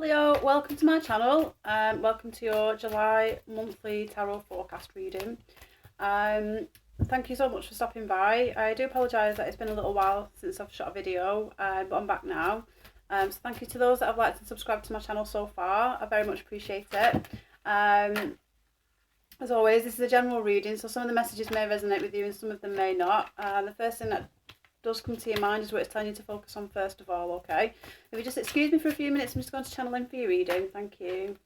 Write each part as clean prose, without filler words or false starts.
Leo, welcome to my channel. Welcome to your July monthly tarot forecast reading. Thank you so much for stopping by. I do apologise that it's been a little while since I've shot a video, but I'm back now. So thank you to those that have liked and subscribed to my channel so far. I very much appreciate it. As always, this is a general reading, so some of the messages may resonate with you and some of them may not. The first thing that does come to your mind is what it's telling you to focus on first of all, okay? If you just excuse me for a few minutes, I'm just going to channel in for your reading. Thank you.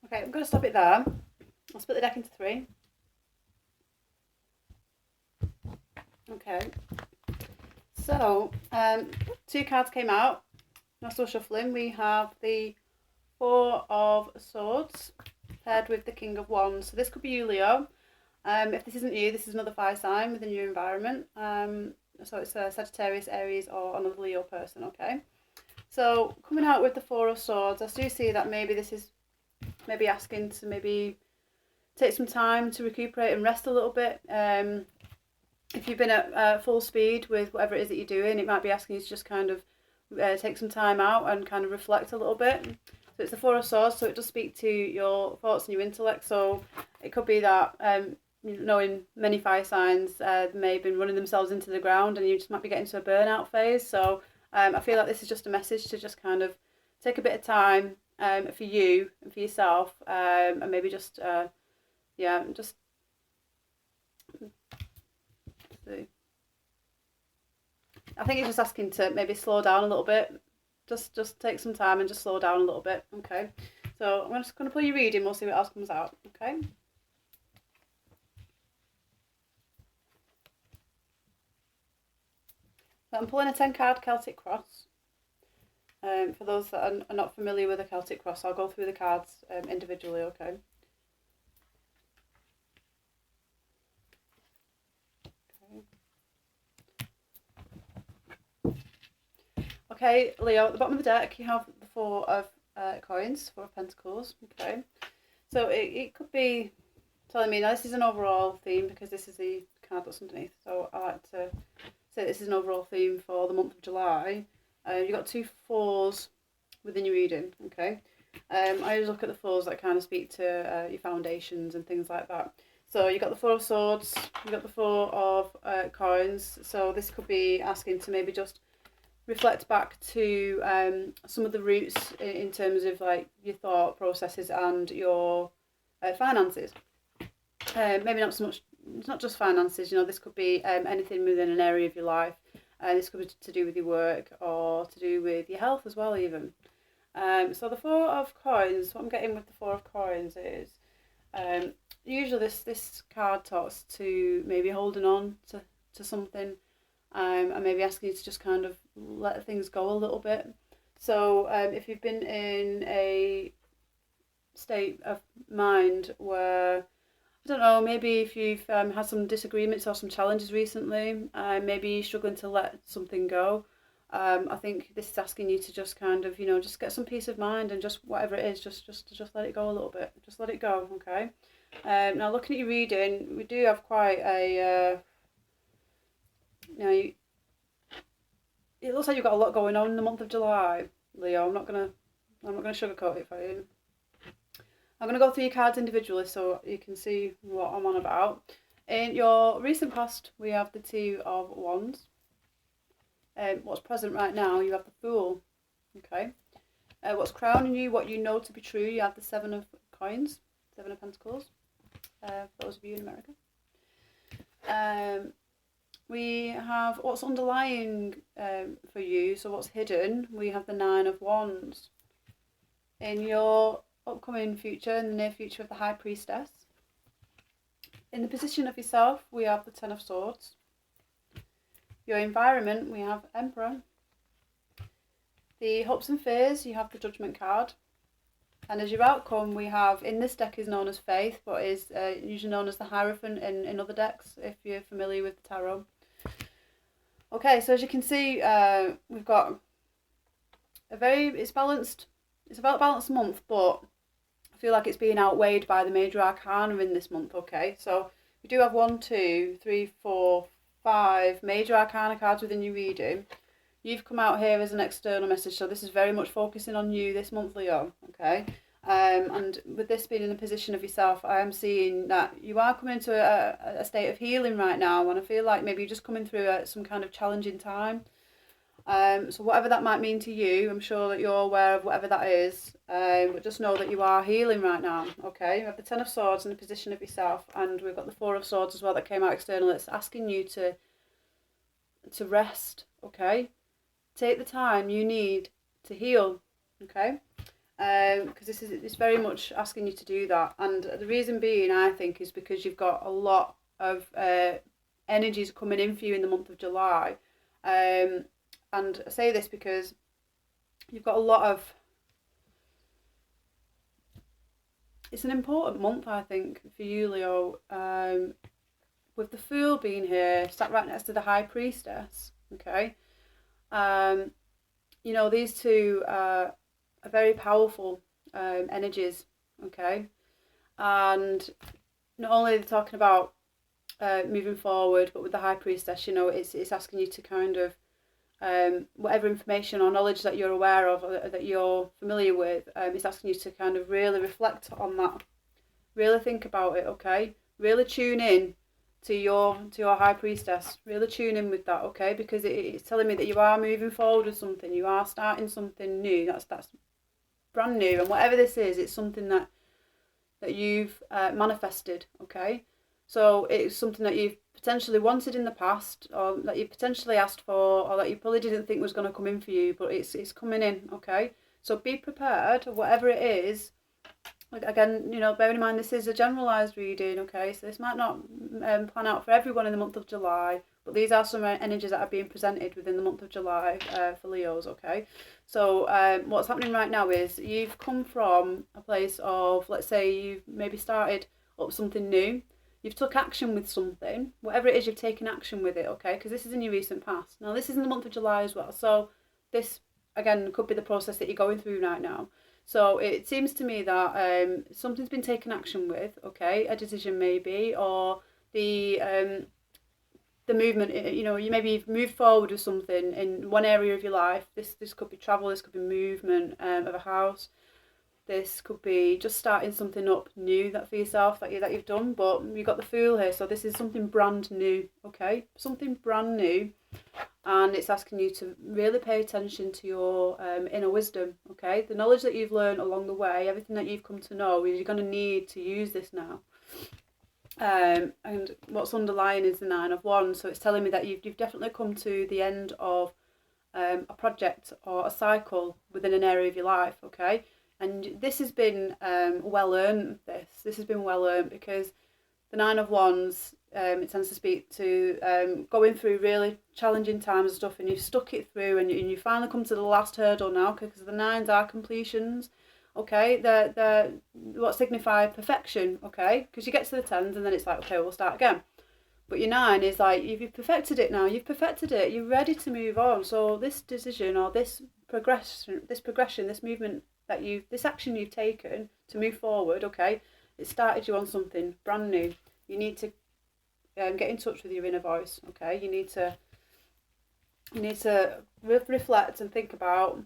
Okay, I'm going to stop it there. I'll split the deck into three. Okay. So, two cards came out. We're still shuffling. We have the Four of Swords paired with the King of Wands. So this could be you, Leo. If this isn't you, this is another fire sign within your environment. So it's a Sagittarius, Aries, or another Leo person, okay? So coming out with the Four of Swords, I do see that maybe this is maybe asking to maybe take some time to recuperate and rest a little bit. If you've been at full speed with whatever it is that you're doing, it might be asking you to just kind of take some time out and kind of reflect a little bit. So it's the Four of Swords, so it does speak to your thoughts and your intellect. So it could be that knowing many fire signs may have been running themselves into the ground and you just might be getting to a burnout phase. So I feel like this is just a message to just kind of take a bit of time for you and for yourself, and maybe just just see. I think it's just asking to maybe slow down a little bit. Just take some time and just slow down a little bit. Okay. So I'm just going to pull your reading. We'll see what else comes out. Okay. So I'm pulling a 10-card Celtic Cross. For those that are not familiar with a Celtic Cross, I'll go through the cards individually, okay? Okay, Leo, at the bottom of the deck you have the Four of Coins, Four of Pentacles, okay? So it could be telling me, now this is an overall theme because this is the card that's underneath, so I like to say this is an overall theme for the month of July. You've got two fours within your reading, okay? I always look at the fours that kind of speak to your foundations and things like that. So you've got the Four of Swords, you've got the Four of Coins, so this could be asking to maybe just reflect back to some of the roots in terms of like your thought processes and your finances. Maybe not so much, it's not just finances, you know, this could be anything within an area of your life. This could be to do with your work or to do with your health as well, even. So the Four of Coins, what I'm getting with the Four of Coins is usually this card talks to maybe holding on to something, and maybe asking you to just kind of let things go a little bit. So if you've been in a state of mind where, I don't know, maybe if you've had some disagreements or some challenges recently, maybe you're struggling to let something go, I think this is asking you to just kind of, you know, just get some peace of mind and just whatever it is, just let it go a little bit. Just let it go, okay? Now looking at your reading, we do have quite a, you know, it looks like you've got a lot going on in the month of July, Leo. I'm not gonna sugarcoat it for you. I'm going to go through your cards individually so you can see what I'm on about. In your recent past, we have the Two of Wands. What's present right now, you have the Fool. Okay. What's crowning you, what you know to be true, you have the Seven of Coins. Seven of Pentacles, for those of you in America. We have what's underlying for you, so what's hidden. We have the Nine of Wands. In your upcoming future, in the near future, of the High Priestess. In the position of yourself, we have the Ten of Swords. Your environment, we have Emperor. The hopes and fears, you have the Judgment card. And as your outcome, we have, in this deck is known as Faith, but is usually known as the Hierophant in other decks, if you're familiar with the tarot. Okay, so as you can see, we've got it's balanced. It's about a balanced month, but I feel like it's being outweighed by the major arcana in this month, okay? So we do have 1, 2, 3, 4, 5 major arcana cards within your reading. You've come out here as an external message, so this is very much focusing on you this month, Leo, okay? And with this being in the position of yourself, I am seeing that you are coming to a state of healing right now, and I feel like maybe you're just coming through some kind of challenging time. So whatever that might mean to you, I'm sure that you're aware of whatever that is, but just know that you are healing right now, okay? You have the Ten of Swords in the position of yourself, and we've got the Four of Swords as well that came out externally. It's asking you to rest, okay? Take the time you need to heal, okay? Because it's very much asking you to do that, and the reason being, I think, is because you've got a lot of energies coming in for you in the month of July. And I say this because you've got a lot of... It's an important month, I think, for you, Leo. With the Fool being here, sat right next to the High Priestess, okay? You know, these two are very powerful energies, okay? And not only are they talking about moving forward, but with the High Priestess, you know, it's asking you to kind of whatever information or knowledge that you're aware of or that you're familiar with, it's asking you to kind of really reflect on that, really think about it, okay? Really tune in to your High Priestess, really tune in with that, okay? Because it's telling me that you are moving forward with something, you are starting something new, that's brand new, and whatever this is, it's something that you've manifested, okay? So it's something that you've potentially wanted in the past, or that you potentially asked for, or that you probably didn't think was going to come in for you, but it's coming in, okay? So be prepared, whatever it is. Like, again, you know, bearing in mind this is a generalised reading, okay? So this might not plan out for everyone in the month of July, but these are some energies that are being presented within the month of July for Leos, okay? So what's happening right now is you've come from a place of, let's say you've maybe started up something new. You've took action with something, whatever it is, you've taken action with it, okay? Because this is in your recent past. Now, this is in the month of July as well. So this, again, could be the process that you're going through right now. So it seems to me that something's been taken action with, okay? A decision maybe, or the movement, you know, you've moved forward with something in one area of your life. This could be travel, this could be movement of a house. This could be just starting something up new that for yourself that you've done, but you've got the Fool here, so this is something brand new, okay? Something brand new, and it's asking you to really pay attention to your inner wisdom, okay? The knowledge that you've learned along the way, everything that you've come to know, you're going to need to use this now. And what's underlying is the Nine of Wands, so it's telling me that you've definitely come to the end of a project or a cycle within an area of your life, okay? And this has been well earned. This has been well earned because the Nine of Wands, it tends to speak to going through really challenging times and stuff, and you've stuck it through, and you finally come to the last hurdle now, because the nines are completions. Okay, they're what signify perfection. Okay, because you get to the tens and then it's like, okay, we'll start again. But your nine is like, you've perfected it now. You've perfected it. You're ready to move on. So this decision or this progression, this movement this action you've taken to move forward, okay, it started you on something brand new. You need to get in touch with your inner voice, okay? You need to reflect and think about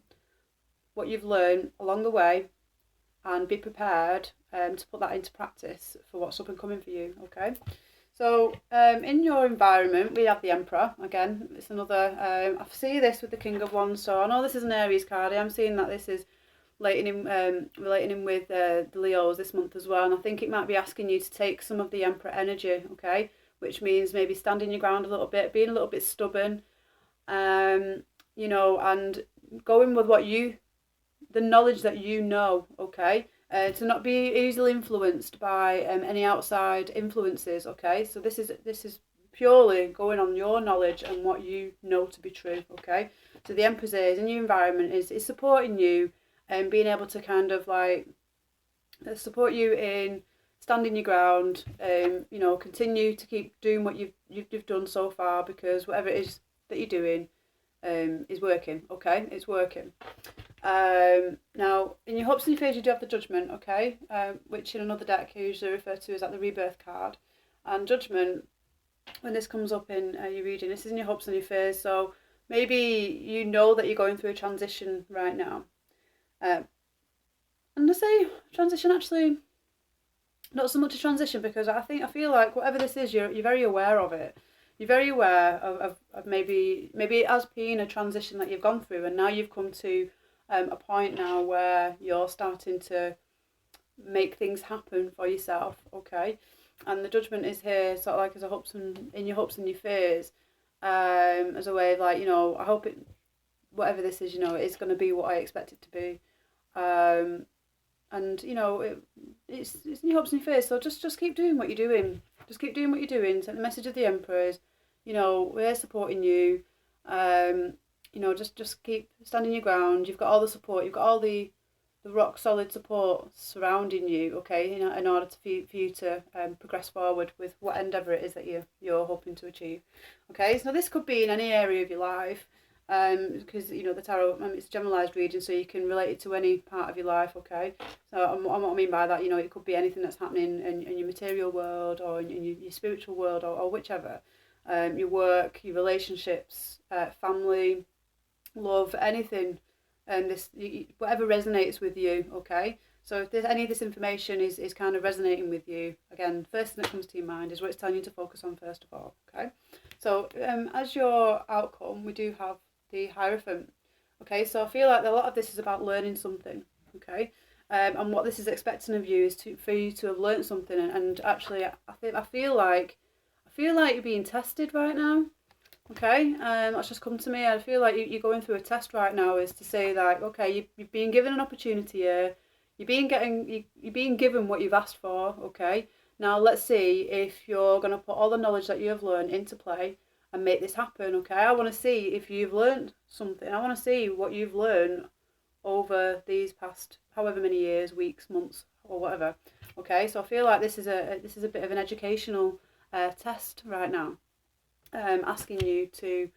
what you've learned along the way and be prepared to put that into practice for what's up and coming for you, okay? So in your environment, we have the Emperor. Again, it's another, I see this with the King of Wands, so I know this is an Aries card. I'm seeing that this is relating in with the Leos this month as well. And I think it might be asking you to take some of the Emperor energy, okay? Which means maybe standing your ground a little bit, being a little bit stubborn, you know, and going with the knowledge that you know, okay? To not be easily influenced by any outside influences, okay? So this is purely going on your knowledge and what you know to be true, okay? So the Empress is in your environment is supporting you and being able to kind of like support you in standing your ground, you know, continue to keep doing what you've done so far, because whatever it is that you're doing is working, okay? It's working. Now, in your hopes and your fears, you do have the Judgment, okay? Which in another deck you usually refer to as like the Rebirth card. And Judgment, when this comes up in your reading, this is in your hopes and your fears. So maybe you know that you're going through a transition right now. And I say transition, actually not so much a transition, because I feel like whatever this is, you're very aware of it. You're very aware of maybe it has been a transition that you've gone through, and now you've come to a point now where you're starting to make things happen for yourself, okay? And the Judgment is here sort of like as a hopes and in your hopes and your fears, as a way of like, you know, I hope it, whatever this is, you know, it's going to be what I expect it to be. And you know, it's in your hopes and your fears, so just keep doing what you're doing. Just keep doing what you're doing. So the message of the Emperor is, you know, we're supporting you. You know, just keep standing your ground. You've got all the support. You've got all the rock solid support surrounding you. Okay, you know, in order for you to progress forward with what endeavour it is that you're hoping to achieve. Okay, so this could be in any area of your life. Because you know the tarot, it's a generalised reading, so you can relate it to any part of your life, okay? So what I mean by that, you know, it could be anything that's happening in your material world or in your spiritual world, or whichever, your work, your relationships, family, love, anything, and whatever resonates with you, okay? So if there's any of this information is kind of resonating with you, again, first thing that comes to your mind is what it's telling you to focus on first of all, okay? So as your outcome, we do have the Hierophant. Okay, so I feel like a lot of this is about learning something, okay? And what this is expecting of you is for you to have learned something, and actually I feel like you're being tested right now. Okay, that's just come to me. I feel like you're going through a test right now, is to say like, okay, you've been given an opportunity here, you're being given what you've asked for, okay? Now let's see if you're going to put all the knowledge that you have learned into play and make this happen, okay? I want to see if you've learned something. I want to see what you've learned over these past however many years, weeks, months, or whatever. Okay, so I feel like this is a bit of an educational test right now, asking you to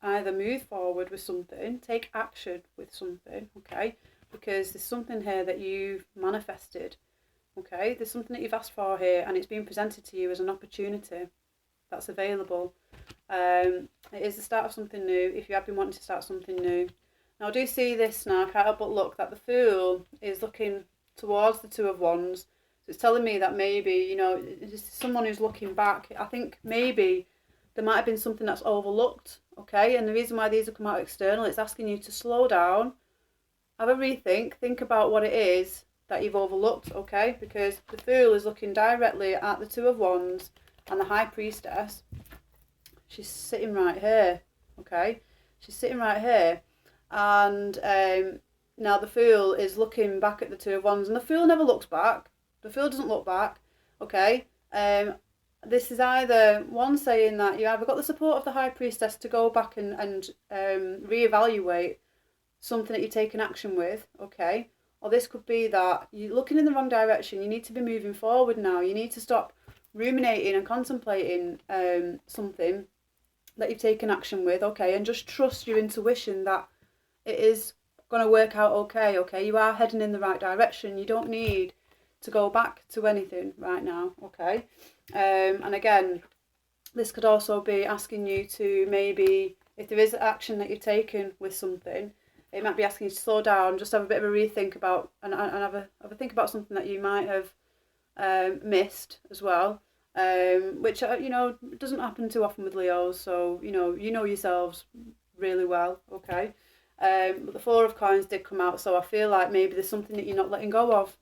either move forward with something, take action with something, okay? Because there's something here that you've manifested, okay? There's something that you've asked for here, and it's being presented to you as an opportunity that's available. It is the start of something new, if you have been wanting to start something new. Now I do see this now, I can't help but look, that the Fool is looking towards the Two of Wands. So it's telling me that maybe, you know, it's someone who's looking back. I think maybe there might have been something that's overlooked, okay? And the reason why these have come out external, it's asking you to slow down, have a rethink, think about what it is that you've overlooked, okay? Because the Fool is looking directly at the Two of Wands and the High Priestess. She's sitting right here, okay? She's sitting right here. And now the Fool is looking back at the Two of Wands, and the Fool never looks back. The Fool doesn't look back, okay? This is either one saying that you either got the support of the High Priestess to go back and reevaluate something that you're taking action with, okay? Or this could be that you're looking in the wrong direction. You need to be moving forward now. You need to stop ruminating and contemplating something that you've taken action with, okay? And just trust your intuition that it is going to work out okay, okay? You are heading in the right direction. You don't need to go back to anything right now, okay? And again, this could also be asking you to maybe, if there is action that you've taken with something, it might be asking you to slow down, just have a bit of a rethink about, and have a think about something that you might have missed as well, which, you know, doesn't happen too often with Leos, so, you know yourselves really well, okay? But the Four of Coins did come out, so I feel like maybe there's something that you're not letting go of.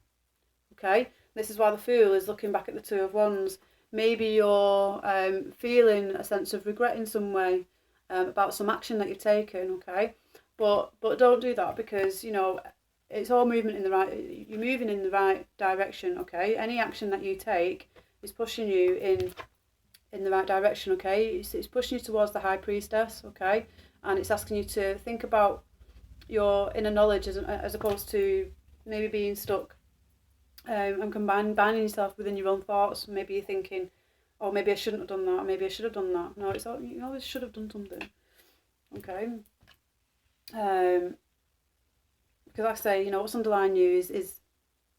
Okay, this is why the Fool is looking back at the Two of Wands. Maybe you're feeling a sense of regret in some way about some action that you've taken. Okay, but don't do that, because you know it's all movement in the right. You're moving in the right direction. Okay, any action that you take is pushing you in the right direction. Okay, it's pushing you towards the High Priestess. Okay, and it's asking you to think about your inner knowledge as opposed to maybe being stuck and binding yourself within your own thoughts. Maybe you're thinking, oh, maybe I shouldn't have done that, maybe I should have done that. No, it's all, you always should have done something. Okay. Because like I say, you know, what's underlying you is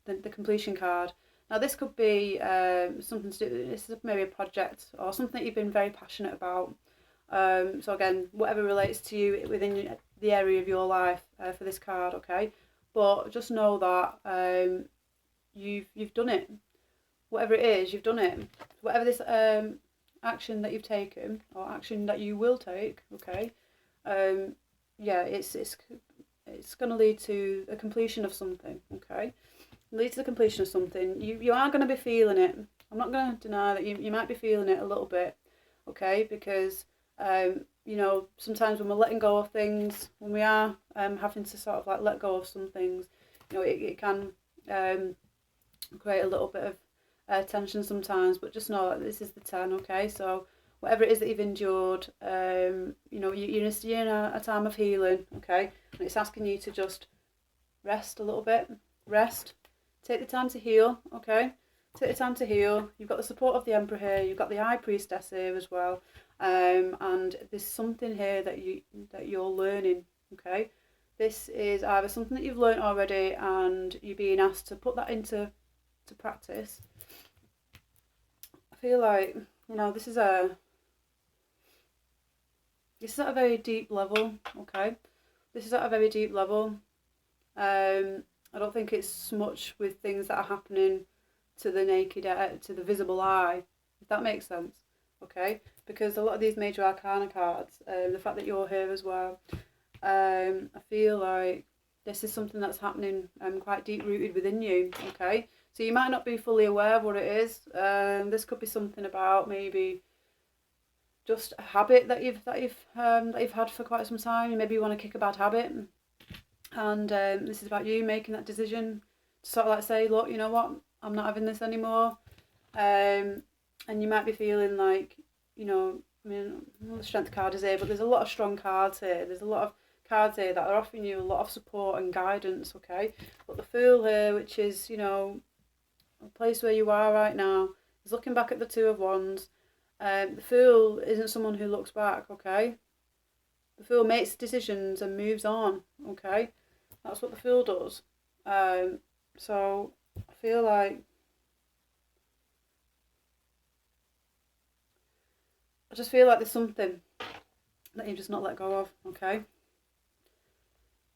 the completion card. Now this could be something to do, this is maybe a project or something that you've been very passionate about. So again, whatever relates to you within the area of your life for this card, okay? But just know that you've done it. Whatever it is, you've done it. Whatever this action that you've taken or action that you will take, okay? Yeah, it's going to lead to a completion of something, okay? Lead to the completion of something. You are going to be feeling it. I'm not going to deny that you might be feeling it a little bit, okay? Because you know, sometimes when we're letting go of things, when we are having to sort of like let go of some things, you know, it can create a little bit of tension sometimes. But just know that this is the 10, okay? So whatever it is that you've endured, you know, you're in a time of healing, okay? And it's asking you to just rest a little bit. Rest. Take the time to heal, okay? Take the time to heal. You've got the support of the Emperor here. You've got the High Priestess here as well. And there's something here that you're learning, okay? This is either something that you've learned already and you're being asked to put that into practice. I feel like, you know, this is at a very deep level, okay? This is at a very deep level. I don't think it's so much with things that are happening to the naked eye, to the visible eye, if that makes sense, okay? Because a lot of these major arcana cards, the fact that you're here as well, I feel like this is something that's happening quite deep rooted within you, okay? So you might not be fully aware of what it is. This could be something about maybe just a habit that you've had for quite some time. Maybe you want to kick a bad habit, and this is about you making that decision to sort of like say, look, you know what, I'm not having this anymore. And you might be feeling like, you know, I mean, the Strength card is here, but there's a lot of strong cards here. There's a lot of cards here that are offering you a lot of support and guidance, okay? But the Fool here, which is, you know, a place where you are right now, is looking back at the Two of Wands. The Fool isn't someone who looks back, okay? The Fool makes decisions and moves on, okay? That's what the Fool does. So I feel like there's something that you've just not let go of, okay?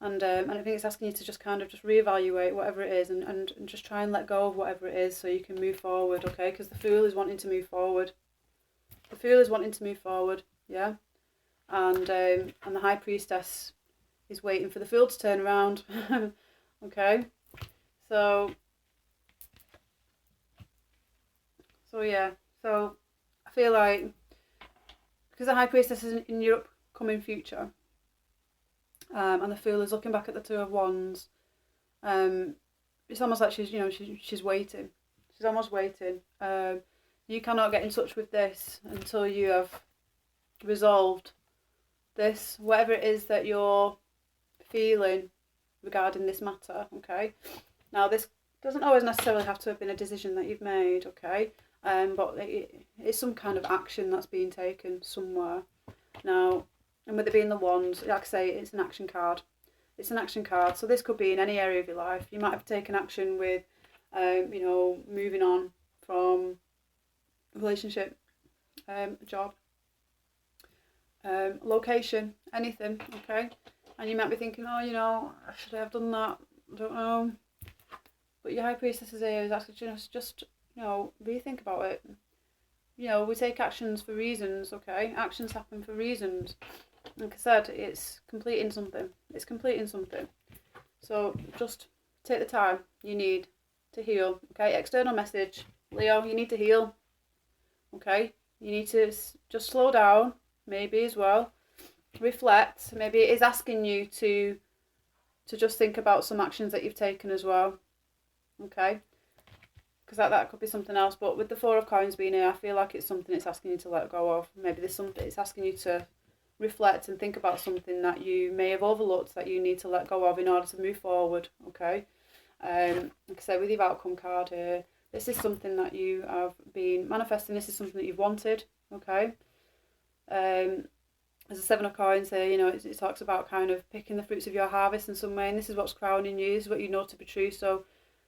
And I think it's asking you to just kind of just reevaluate whatever it is and just try and let go of whatever it is so you can move forward, okay? Because the Fool is wanting to move forward. The Fool is wanting to move forward, yeah? And the High Priestess is waiting for the Fool to turn around, okay? So yeah, so I feel like because the High Priestess is in your upcoming future, and the Fool is looking back at the Two of Wands, it's almost like she's waiting. She's almost waiting. You cannot get in touch with this until you have resolved this, whatever it is that you're feeling regarding this matter, okay? Now, this doesn't always necessarily have to have been a decision that you've made, okay? But it's some kind of action that's being taken somewhere. Now, and with it being the Wands, like I say, it's an action card. It's an action card, so this could be in any area of your life. You might have taken action with, you know, moving on from a relationship, a job, location, anything, okay? And you might be thinking, oh, you know, should I have done that? I don't know. But your High Priestess is here, is actually just, you know, rethink about it. You know, we take actions for reasons, okay? Actions happen for reasons. Like I said, it's completing something. It's completing something. So just take the time you need to heal. Okay, external message. Leo, you need to heal. Okay, you need to just slow down, maybe as well. Reflect. Maybe it is asking you to just think about some actions that you've taken as well. Okay, because that could be something else. But with the Four of Coins being here, I feel like it's something it's asking you to let go of. Maybe there's something it's asking you to reflect and think about something that you may have overlooked that you need to let go of in order to move forward. Okay, like I said, with your outcome card here, this is something that you have been manifesting. This is something that you've wanted. Okay, there's a Seven of Coins here. You know, it talks about kind of picking the fruits of your harvest in some way, and this is what's crowning you. This is what you know to be true. So,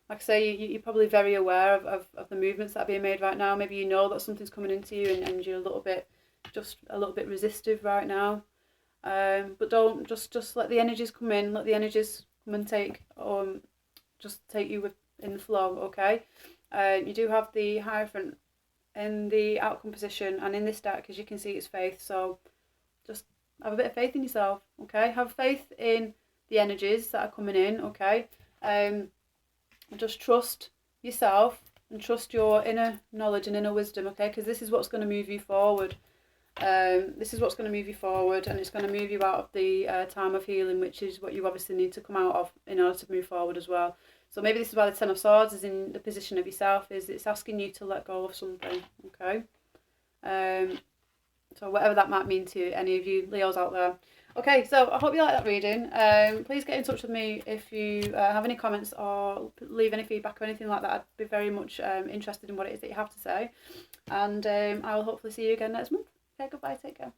like I say, you're probably very aware of the movements that are being made right now. Maybe you know that something's coming into you, and you're just a little bit resistive right now. But don't just let the energies come in. Let the energies come and take just take you in the flow. Okay. You do have the Hierophant in the outcome position, and in this deck, as you can see, it's faith. So just have a bit of faith in yourself, okay? Have faith in the energies that are coming in, okay? Just trust yourself and trust your inner knowledge and inner wisdom, okay? Because this is what's going to move you forward. This is what's going to move you forward, and it's going to move you out of the time of healing, which is what you obviously need to come out of in order to move forward as well. So maybe this is why the Ten of Swords is in the position of yourself, is it's asking you to let go of something, okay? So whatever that might mean to any of you Leos out there. Okay, so I hope you like that reading. Please get in touch with me if you have any comments or leave any feedback or anything like that. I'd be very much interested in what it is that you have to say. And I will hopefully see you again next month. Okay, goodbye, take care.